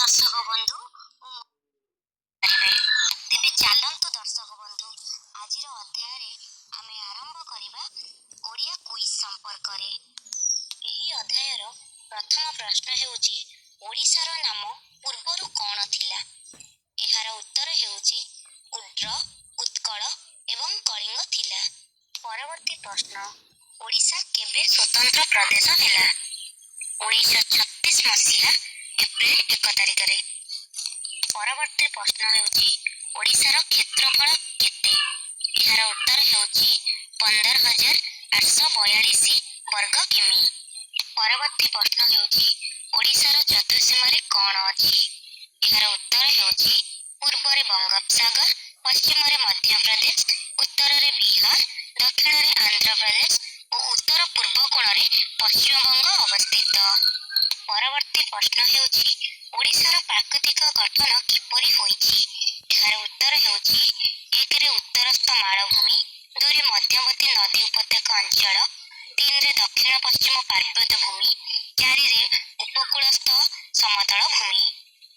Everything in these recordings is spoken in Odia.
ଦର୍ଶକ ବନ୍ଧୁ ତେବେ ଚାଲନ୍ତୁ ଦର୍ଶକ ବନ୍ଧୁ ଆଜିର ଅଧ୍ୟାୟରେ ଆମେ ଆରମ୍ଭ କରିବା ଓଡ଼ିଆ କୁଇଜ ସମ୍ପର୍କରେ। ଏହି ଅଧ୍ୟାୟର ପ୍ରଥମ ପ୍ରଶ୍ନ ହେଉଛି ଓଡ଼ିଶାର ନାମ ପୂର୍ବରୁ କ'ଣ ଥିଲା? ଏହାର ଉତ୍ତର ହେଉଛି ଉଡ୍ର, ଉତ୍କଳ ଏବଂ କଳିଙ୍ଗ ଥିଲା। ପରବର୍ତ୍ତୀ ପ୍ରଶ୍ନ, ଓଡ଼ିଶା କେବେ ସ୍ୱତନ୍ତ୍ର ପ୍ରଦେଶ ହେଲା? 1936 ମସିହା ଏପ୍ରିଲ 1 ତାରିଖରେ। ପରବର୍ତ୍ତୀ ପ୍ରଶ୍ନ ହେଉଛି ଓଡ଼ିଶାର କ୍ଷେତ୍ରଫଳ କେତେ? ଏହାର ଉତ୍ତର ହେଉଛି 15,842 ବର୍ଗ କିମି। ପରବର୍ତ୍ତୀ ପ୍ରଶ୍ନ ହେଉଛି ଓଡ଼ିଶାର ଚତୁଃସୀମାରେ କ'ଣ ଅଛି? ଏହାର ଉତ୍ତର ହେଉଛି ପୂର୍ବରେ ବଙ୍ଗୋପସାଗର, ପଶ୍ଚିମରେ ମଧ୍ୟପ୍ରଦେଶ, ଉତ୍ତରରେ ବିହାର, ଦକ୍ଷିଣରେ ଆନ୍ଧ୍ରପ୍ରଦେଶ ଓ ଉତ୍ତର ପୂର୍ବ କୋଣରେ ପଶ୍ଚିମବଙ୍ଗ ଅବସ୍ଥିତ। ପରବର୍ତ୍ତୀ ପ୍ରଶ୍ନ ହେଉଛି ଓଡ଼ିଶାର ପ୍ରାକୃତିକ ଗଠନ କିପରି ହୋଇଛି? ଏହାର ଉତ୍ତର ହେଉଛି 1ରେ ଉତ୍ତରସ୍ଥ ମାଳଭୂମି, 2ରେ ମଧ୍ୟବର୍ତ୍ତୀ ନଦୀ ଉପତ୍ୟକା ଅଞ୍ଚଳ, 3ରେ ଦକ୍ଷିଣ ପଶ୍ଚିମ ପାର୍ବତ୍ୟ ଭୂମି, 4ରେ ଉପକୂଳସ୍ଥ ସମତଳ ଭୂମି।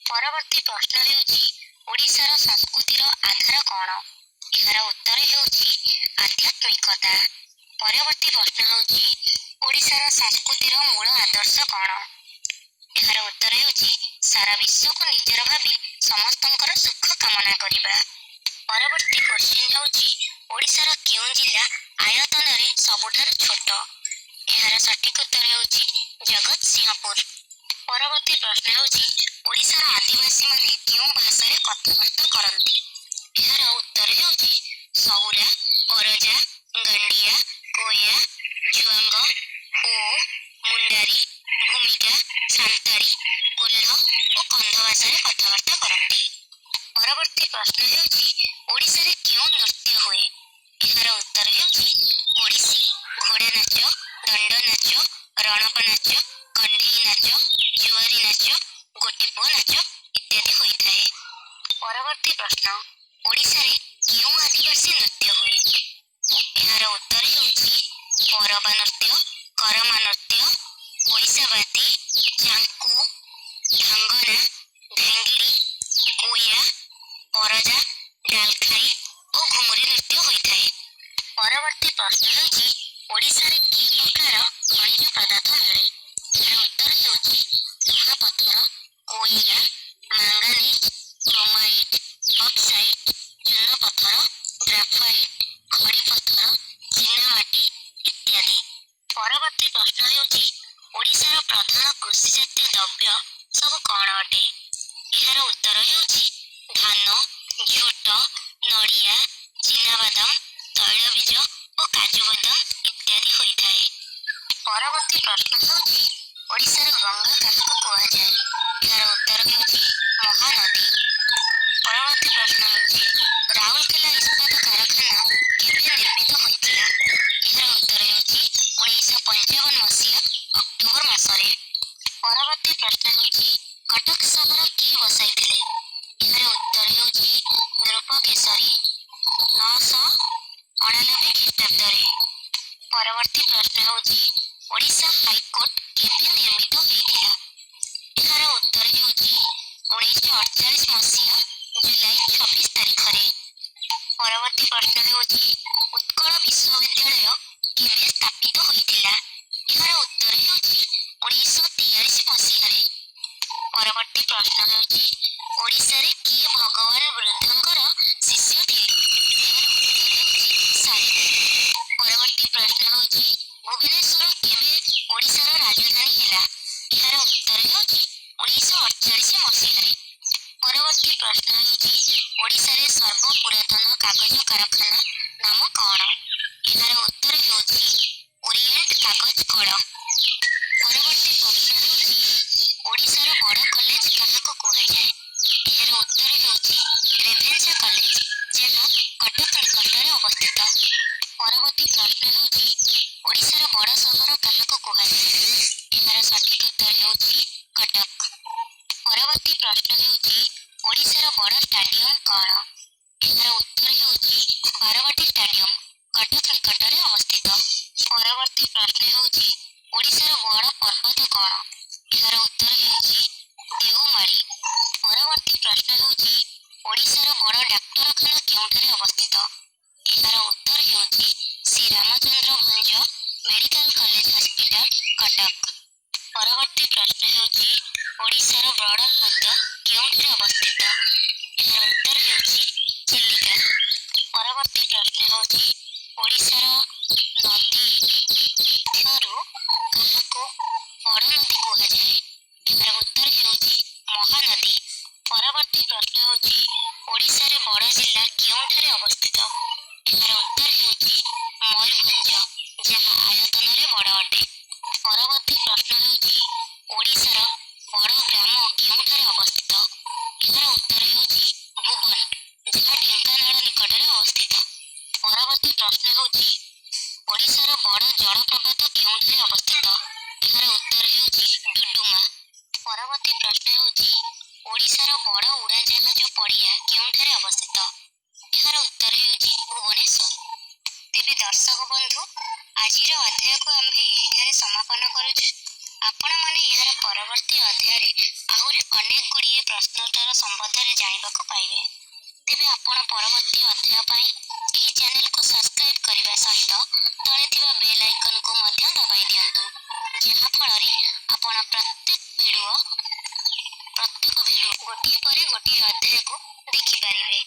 ପରବର୍ତ୍ତୀ ପ୍ରଶ୍ନ ହେଉଛି ଓଡ଼ିଶାର ସଂସ୍କୃତିର ଆଧାର କ'ଣ? ଏହାର ଉତ୍ତର ହେଉଛି ଆଧ୍ୟାତ୍ମିକତା। ପରବର୍ତ୍ତୀ ପ୍ରଶ୍ନ ହେଉଛି ଓଡ଼ିଶାର ସଂସ୍କୃତିର ମୂଳ ଆଦର୍ଶ କ'ଣ? ଏହାର ଉତ୍ତର ହେଉଛି ସାରା ବିଶ୍ୱକୁ ନିଜର ଭାବି ସମସ୍ତଙ୍କର ସୁଖ କାମନା କରିବା। ପରବର୍ତ୍ତୀ କ୍ୱେଶ୍ଚିନ୍ ହେଉଛି ଓଡ଼ିଶାର କେଉଁ ଜିଲ୍ଲା ଆୟତନରେ ସବୁଠାରୁ ଛୋଟ? ଏହାର ସଠିକ୍ ଉତ୍ତର ହେଉଛି ଜଗତସିଂହପୁର। ପରବର୍ତ୍ତୀ ପ୍ରଶ୍ନ ହେଉଛି ଓଡ଼ିଶାର ଆଦିବାସୀମାନେ କେଉଁ ଭାଷାରେ କଥାବାର୍ତ୍ତା କରନ୍ତି? ଏହାର ଉତ୍ତର ହେଉଛି ସଉରା, କରଜା, ଗଣ୍ଡିଆ, କୋୟା, ଜୁଆଙ୍ଗ ଓ ମୁଣ୍ଡାରୀ, ଭୂମିକା, ସାନ୍ତାଳୀ, କୋଲ୍ହ ଓ କନ୍ଧ ଭାଷାରେ କଥାବାର୍ତ୍ତା କରନ୍ତି। ପରବର୍ତ୍ତୀ ପ୍ରଶ୍ନ ହେଉଛି ଓଡ଼ିଶାରେ କେଉଁ ନୃତ୍ୟ ହୁଏ? ଏହାର ଉତ୍ତର ହେଉଛି ଓଡ଼ିଶୀ, ଘୋଡ଼ା ନାଚ, ଦଣ୍ଡ ନାଚ, ରଣକ ନାଚ, କଣ୍ଢେଇ ନାଚ, ଜୁଆରୀ ନାଚ, ଗୋଟିପୁଅ ନାଚ ଇତ୍ୟାଦି ହୋଇଥାଏ। ପରବର୍ତ୍ତୀ ପ୍ରଶ୍ନ, ଓଡ଼ିଶାରେ କେଉଁ ଆଦିବାସୀ ନୃତ୍ୟ ହୁଏ? ଏହାର ଉତ୍ତର ହେଉଛି ପରବା ନୃତ୍ୟ, କରମା ନୃତ୍ୟ, ଓଡ଼ିଶାବାଦୀ, ଚାଙ୍କୁ, ଧାଙ୍ଗନା, ଧାଙ୍ଗିଡ଼ି, କୋୟା, ପରଜା, ଡାଲଖାଇ ଓ ଘୁମୁରି ନୃତ୍ୟ ହୋଇଥାଏ। ପରବର୍ତ୍ତୀ ପ୍ରଶ୍ନ ହେଉଛି ଓଡ଼ିଶାରେ କି ପ୍ରକାର ଖଣିଜ ପଦାର୍ଥ ମିଳେ? ଏହାର ଉତ୍ତର ହେଉଛି ଲୁହାପଥର, କୋଇଲା, ମାଙ୍ଗାନିଜ୍, କ୍ରୋମାଇଟ୍, ବକ୍ସାଇଟ୍, ଚୂନପଥର, ଗ୍ରାଫାଇଟ୍, ଖଡ଼ିପଥର, ଚୀନାମାଟି ଇତ୍ୟାଦି। ପରବର୍ତ୍ତୀ ପ୍ରଶ୍ନ ହେଉଛି ଓଡ଼ିଶାର ପ୍ରଧାନ କୃଷିଜାତୀୟ ଦ୍ରବ୍ୟ ସବୁ କ'ଣ ଅଟେ? ଏହାର ଉତ୍ତର ହେଉଛି ଧାନ, ଝୋଟ, ନଡ଼ିଆ, ଚିନାବାଦାମ, ତୈଳବୀଜ ଓ କାଜୁବାଦାମ ଇତ୍ୟାଦି ହୋଇଥାଏ। ପରବର୍ତ୍ତୀ ପ୍ରଶ୍ନ ହେଉଛି ଓଡ଼ିଶାର ଗଙ୍ଗା କାହାକୁ କୁହାଯାଏ? ଏହାର ଉତ୍ତର ହେଉଛି ମହାନଦୀ। ପରବର୍ତ୍ତୀ ପ୍ରଶ୍ନ ହେଉଛି ରାଉରକେଲା ଇସ୍ପାତ କାରଖାନା କେବେ ନିର୍ମିତ ହୋଇଥିଲା? ଏହାର ଉତ୍ତର ହେଉଛି 1955 ମସିହା ଅକ୍ଟୋବର ମାସରେ। ପରବର୍ତ୍ତୀ ପ୍ରଶ୍ନ ହେଉଛି କଟକ ସହର କିଏ ବସାଇଥିଲେ? ଏହାର ଉତ୍ତର ହେଉଛି ନୃପକେଶରୀ 999 ଖ୍ରୀଷ୍ଟାବ୍ଦରେ। ପରବର୍ତ୍ତୀ ପ୍ରଶ୍ନ ହେଉଛି ଓଡ଼ିଶା ହାଇକୋର୍ଟ କେବେ ନିର୍ମିତ ହୋଇଥିଲା? ଏହାର ଉତ୍ତର ହେଉଛି 1948 ମସିହା ଜୁଲାଇ 26 ତାରିଖରେ। ପରବର୍ତ୍ତୀ ପ୍ରଶ୍ନ ହେଉଛି ଉତ୍କଳ ବିଶ୍ୱବିଦ୍ୟାଳୟ କେବେ ସ୍ଥାପିତ ହୋଇଥିଲା? ଏହାର ଉତ୍ତର ହେଉଛି 1943 ମସିହାରେ। ପରବର୍ତ୍ତୀ ପ୍ରଶ୍ନ ହେଉଛି ଓଡ଼ିଶାରେ କିଏ ଭଗବାନ ବୁଦ୍ଧଙ୍କର ଶିଷ୍ୟ ଥିଲେ? ଏହାର ଉତ୍ତର ହେଉଛି ସାରିପୁତ। ପରବର୍ତ୍ତୀ ପ୍ରଶ୍ନ ହେଉଛି ଭୁବନେଶ୍ୱର କେବେ ଓଡ଼ିଶାର ରାଜଧାନୀ ହେଲା? ଏହାର ଉତ୍ତର ହେଉଛି 1948 ମସିହାରେ। ପରବର୍ତ୍ତୀ ପ୍ରଶ୍ନ ହେଉଛି ଓଡ଼ିଶାରେ ସର୍ବପୁରାତନ କାଗଜ କାରଖାନା ନାମ କ'ଣ? ଏହାର ଉତ୍ତର ହେଉଛି ଓରିଏଣ୍ଟ କାଗଜ କଳ। ପରବର୍ତ୍ତୀ ପ୍ରଶ୍ନ ହେଉଛି ଓଡ଼ିଶାର ବଡ଼ କଲେଜ କାହାକୁ କୁହାଯାଏ? ଏହାର ଉତ୍ତର ହେଉଛି ରେଭେନ୍ସା କଲେଜ, ଯାହା କଟକ ନିକଟରେ ଅବସ୍ଥିତ। ପରବର୍ତ୍ତୀ ପ୍ରଶ୍ନ ହେଉଛି ଓଡ଼ିଶାର ବଡ଼ ସହର କାହାକୁ କୁହାଯାଏ? ଏହାର ସଠିକ୍ ଉତ୍ତର ହେଉଛି କଟକ। ପରବର୍ତ୍ତୀ ପ୍ରଶ୍ନ ହେଉଛି ଓଡ଼ିଶାର ବଡ଼ ଷ୍ଟାଡିୟମ କ'ଣ? ଏହାର ଉତ୍ତର ହେଉଛି ବାରବାଟୀ ଷ୍ଟାଡିୟମ, କଟକ ନିକଟରେ ଅବସ୍ଥିତ। ପରବର୍ତ୍ତୀ ପ୍ରଶ୍ନ ହେଉଛି ଓଡ଼ିଶାର ବଡ଼ ପର୍ବତ କ'ଣ? ଏହାର ଉତ୍ତର ହେଉଛି ଦେଓମାଳି। ପ୍ରଶ୍ନ ହେଉଛି ଓଡ଼ିଶାର ବଡ଼ ଡାକ୍ତରଖାନା କେଉଁଠାରେ ଅବସ୍ଥିତ? ଏହାର ଉତ୍ତର ହେଉଛି Shri Ramachandra Bhanj medical college hospital Cuttack. ପରବର୍ତ୍ତୀ ପ୍ରଶ୍ନ ହେଉଛି ଓଡ଼ିଶାର ବଡ଼ ହ୍ରଦ କେଉଁଠାରେ ଅବସ୍ଥିତ? ଏହାର ଉତ୍ତର ହେଉଛି ଚିଲିକା। ପରବର୍ତ୍ତୀ ପ୍ରଶ୍ନ ହେଉଛି ଓଡ଼ିଶାର ନଦୀ ମଧ୍ୟରୁ କାହାକୁ ବଡ଼ ନଦୀ କୁହାଯାଏ? ଏହାର ଉତ୍ତର ହେଉଛି ମହାନଦୀ। ପରବର୍ତ୍ତୀ ପ୍ରଶ୍ନ ହେଉଛି ଓଡ଼ିଶାରେ ବଡ଼ ଜିଲ୍ଲା କେଉଁଠାରେ ଅବସ୍ଥିତ? ଏହାର ଉତ୍ତର ହେଉଛି ମୟୂରଭଞ୍ଜ, ଯାହା ଆୟତନରେ ବଡ଼ ଅଟେ। ପରବର୍ତ୍ତୀ ପ୍ରଶ୍ନ ହେଉଛି ଓଡ଼ିଶାର ବଡ଼ ଗ୍ରାମ କେଉଁଠାରେ ଅବସ୍ଥିତ? ଏହାର ଉତ୍ତର ହେଉଛି ଭୁବନ, ଯାହା ଢେଙ୍କାନାଳ ନିକଟରେ ଅବସ୍ଥିତ। ପରବର୍ତ୍ତୀ ପ୍ରଶ୍ନ ହେଉଛି ଓଡ଼ିଶାର ବଡ଼ ଜଳପ୍ରପାତ କେଉଁଠାରେ ଅବସ୍ଥିତ? ଏହାର ଉତ୍ତର ହେଉଛି ଡୁଡୁମା। ପରବର୍ତ୍ତୀ ପ୍ରଶ୍ନ ହେଉଛି ଓଡ଼ିଶାର ବଡ଼ ଉଡ଼ାଜାହାଜ ପଡ଼ିଆ କେଉଁଠାରେ ଅବସ୍ଥିତ? ଏହାର ଉତ୍ତର ହେଉଛି ଭୁବନେଶ୍ୱର। ତେବେ ଦର୍ଶକ ବନ୍ଧୁ, ଆଜିର ଅଧ୍ୟାୟକୁ ଆମ୍ଭେ ଏହିଠାରେ ସମାପନ କରୁଛୁ। ଆପଣମାନେ ଏହାର ପରବର୍ତ୍ତୀ ଅଧ୍ୟାୟରେ ଆହୁରି ଅନେକ ଗୁଡ଼ିଏ ପ୍ରଶ୍ନୋତ୍ତର ସମ୍ବନ୍ଧରେ ଜାଣିବାକୁ ପାଇବେ। ତେବେ ଆପଣ ପରବର୍ତ୍ତୀ ଅଧ୍ୟାୟ ପାଇଁ ଏହି ଚ୍ୟାନେଲକୁ ସବସ୍କ୍ରାଇବ୍ କରିବା ସହିତ ତଳେ ଥିବା ବେଲ୍ ଆଇକନକୁ ମଧ୍ୟ ଦବାଇ ଦିଅନ୍ତୁ, ଯାହାଫଳରେ ଆପଣ ପ୍ରତ୍ୟେକ ଭିଡ଼ିଓ ଗୋଟିଏ ପରେ ଗୋଟିଏ ଅଧ୍ୟାୟକୁ ଦେଖିପାରିବେ।